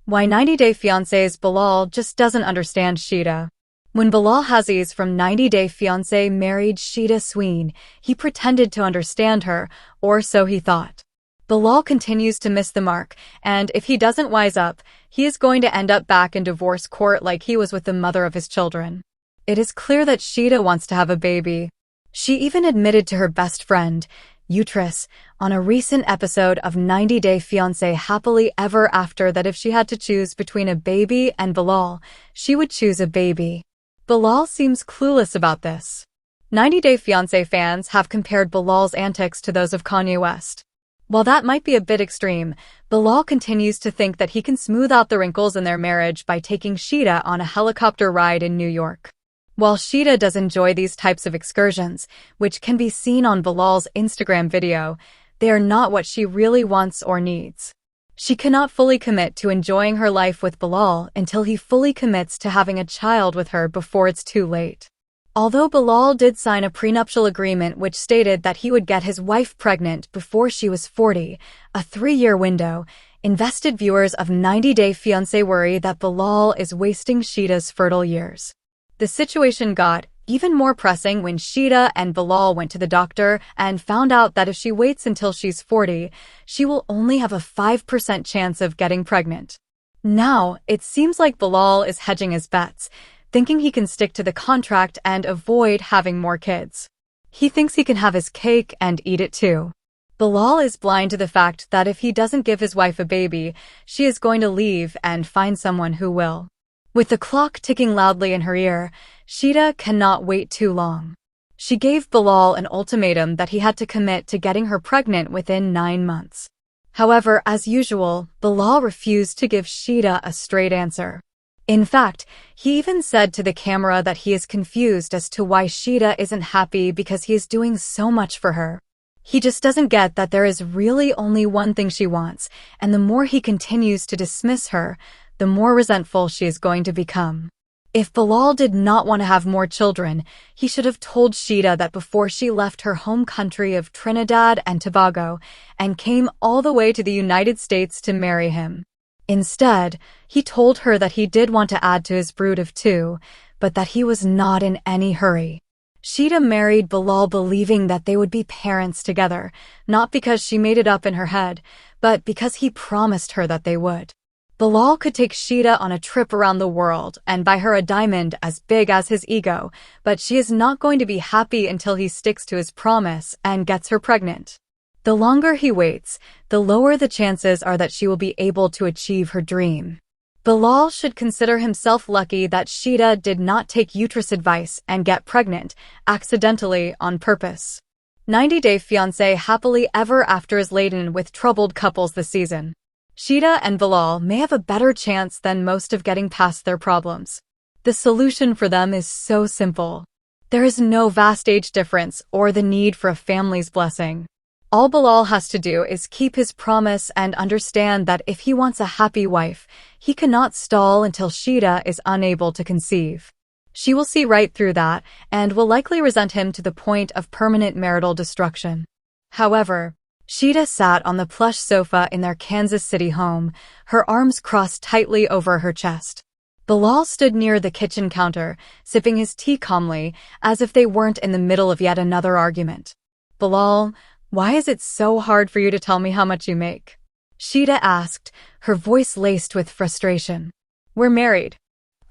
Why 90 Day Fiancé's Bilal just doesn't understand Shaeeda. When Bilal Hazes from 90 Day Fiancé married Shaeeda Sween, he pretended to understand her, or so he thought. Bilal continues to miss the mark, and if he doesn't wise up, he is going to end up back in divorce court like he was with the mother of his children. It is clear that Shaeeda wants to have a baby. She even admitted to her best friend, Uterus, on a recent episode of 90 Day Fiancé Happily Ever After that if she had to choose between a baby and Bilal, she would choose a baby. Bilal seems clueless about this. 90 Day Fiancé fans have compared Bilal's antics to those of Kanye West. While that might be a bit extreme, Bilal continues to think that he can smooth out the wrinkles in their marriage by taking Shaeeda on a helicopter ride in New York. While Shaeeda does enjoy these types of excursions, which can be seen on Bilal's Instagram video, they are not what she really wants or needs. She cannot fully commit to enjoying her life with Bilal until he fully commits to having a child with her before it's too late. Although Bilal did sign a prenuptial agreement which stated that he would get his wife pregnant before she was 40, a 3-year window, invested viewers of 90 Day Fiancé worry that Bilal is wasting Shaeeda's fertile years. The situation got even more pressing when Shaeeda and Bilal went to the doctor and found out that if she waits until she's 40, she will only have a 5% chance of getting pregnant. Now, it seems like Bilal is hedging his bets, thinking he can stick to the contract and avoid having more kids. He thinks he can have his cake and eat it too. Bilal is blind to the fact that if he doesn't give his wife a baby, she is going to leave and find someone who will. With the clock ticking loudly in her ear, Shaeeda cannot wait too long. She gave Bilal an ultimatum that he had to commit to getting her pregnant within 9 months. However, as usual, Bilal refused to give Shaeeda a straight answer. In fact, he even said to the camera that he is confused as to why Shaeeda isn't happy because he is doing so much for her. He just doesn't get that there is really only one thing she wants, and the more he continues to dismiss her, the more resentful she is going to become. If Bilal did not want to have more children, he should have told Shaeeda that before she left her home country of Trinidad and Tobago and came all the way to the United States to marry him. Instead, he told her that he did want to add to his brood of 2, but that he was not in any hurry. Shaeeda married Bilal believing that they would be parents together, not because she made it up in her head, but because he promised her that they would. Bilal could take Shaeeda on a trip around the world and buy her a diamond as big as his ego, but she is not going to be happy until he sticks to his promise and gets her pregnant. The longer he waits, the lower the chances are that she will be able to achieve her dream. Bilal should consider himself lucky that Shaeeda did not take Uterus advice and get pregnant, accidentally, on purpose. 90 Day Fiancé Happily Ever After is laden with troubled couples this season. Shaeeda and Bilal may have a better chance than most of getting past their problems. The solution for them is so simple. There is no vast age difference or the need for a family's blessing. All Bilal has to do is keep his promise and understand that if he wants a happy wife, he cannot stall until Shaeeda is unable to conceive. She will see right through that and will likely resent him to the point of permanent marital destruction. However, Shaeeda sat on the plush sofa in their Kansas City home, her arms crossed tightly over her chest. Bilal stood near the kitchen counter, sipping his tea calmly, as if they weren't in the middle of yet another argument. "Bilal, why is it so hard for you to tell me how much you make?" Shaeeda asked, her voice laced with frustration. "We're married.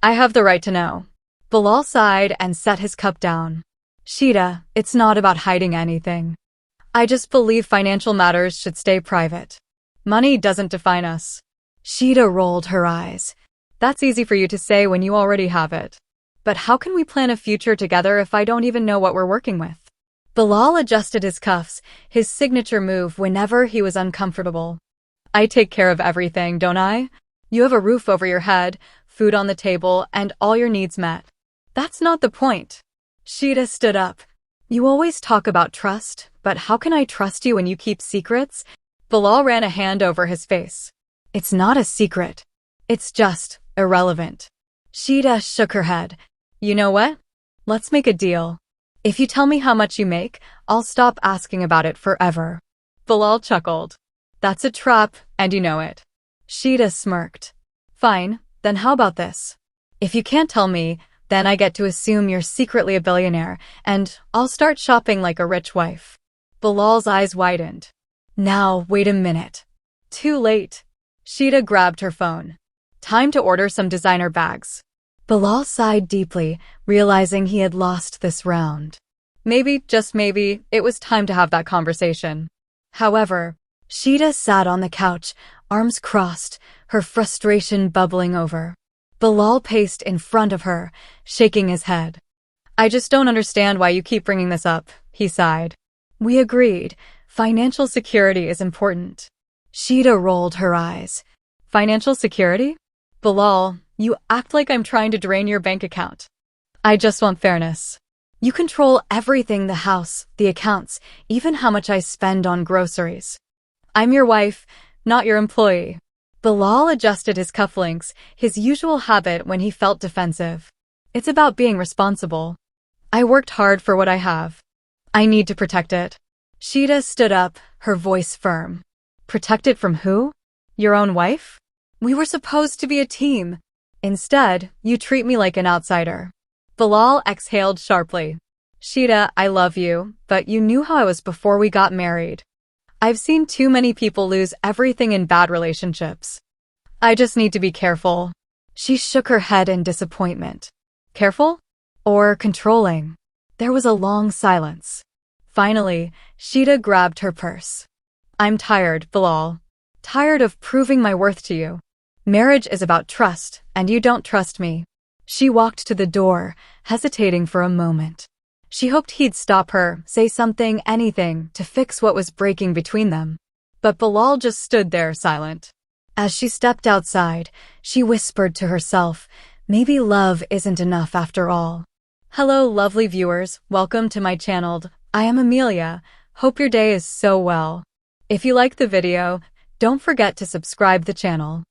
I have the right to know." Bilal sighed and set his cup down. "Shaeeda, it's not about hiding anything. I just believe financial matters should stay private. Money doesn't define us." Shaeeda rolled her eyes. "That's easy for you to say when you already have it. But how can we plan a future together if I don't even know what we're working with?" Bilal adjusted his cuffs, his signature move whenever he was uncomfortable. "I take care of everything, don't I? You have a roof over your head, food on the table, and all your needs met." "That's not the point." Shaeeda stood up. "You always talk about trust, but how can I trust you when you keep secrets?" Bilal ran a hand over his face. "It's not a secret. It's just irrelevant." Shaeeda shook her head. "You know what? Let's make a deal. If you tell me how much you make, I'll stop asking about it forever." Bilal chuckled. "That's a trap, and you know it." Shaeeda smirked. Fine, then how about this? If you can't tell me, then I get to assume you're secretly a billionaire, and I'll start shopping like a rich wife. Bilal's eyes widened. Now, wait a minute. Too late. Shaeeda grabbed her phone. Time to order some designer bags. Bilal sighed deeply, realizing he had lost this round. Maybe, just maybe, it was time to have that conversation. However, Shaeeda sat on the couch, arms crossed, her frustration bubbling over. Bilal paced in front of her, shaking his head. I just don't understand why you keep bringing this up, he sighed. We agreed. Financial security is important. Shaeeda rolled her eyes. Financial security? Bilal, you act like I'm trying to drain your bank account. I just want fairness. You control everything, the house, the accounts, even how much I spend on groceries. I'm your wife, not your employee. Bilal adjusted his cufflinks, his usual habit when he felt defensive. It's about being responsible. I worked hard for what I have. I need to protect it. Shaeeda stood up, her voice firm. Protect it from who? Your own wife? We were supposed to be a team. Instead, you treat me like an outsider. Bilal exhaled sharply. Shaeeda, I love you, but you knew how I was before we got married. I've seen too many people lose everything in bad relationships. I just need to be careful. She shook her head in disappointment. Careful? Or controlling? There was a long silence. Finally, Shaeeda grabbed her purse. I'm tired, Bilal. Tired of proving my worth to you. Marriage is about trust, and you don't trust me. She walked to the door, hesitating for a moment. She hoped he'd stop her, say something, anything, to fix what was breaking between them. But Bilal just stood there, silent. As she stepped outside, she whispered to herself, maybe love isn't enough after all. Hello, lovely viewers, welcome to my channel. I am Amelia. Hope your day is so well. If you like the video, don't forget to subscribe the channel.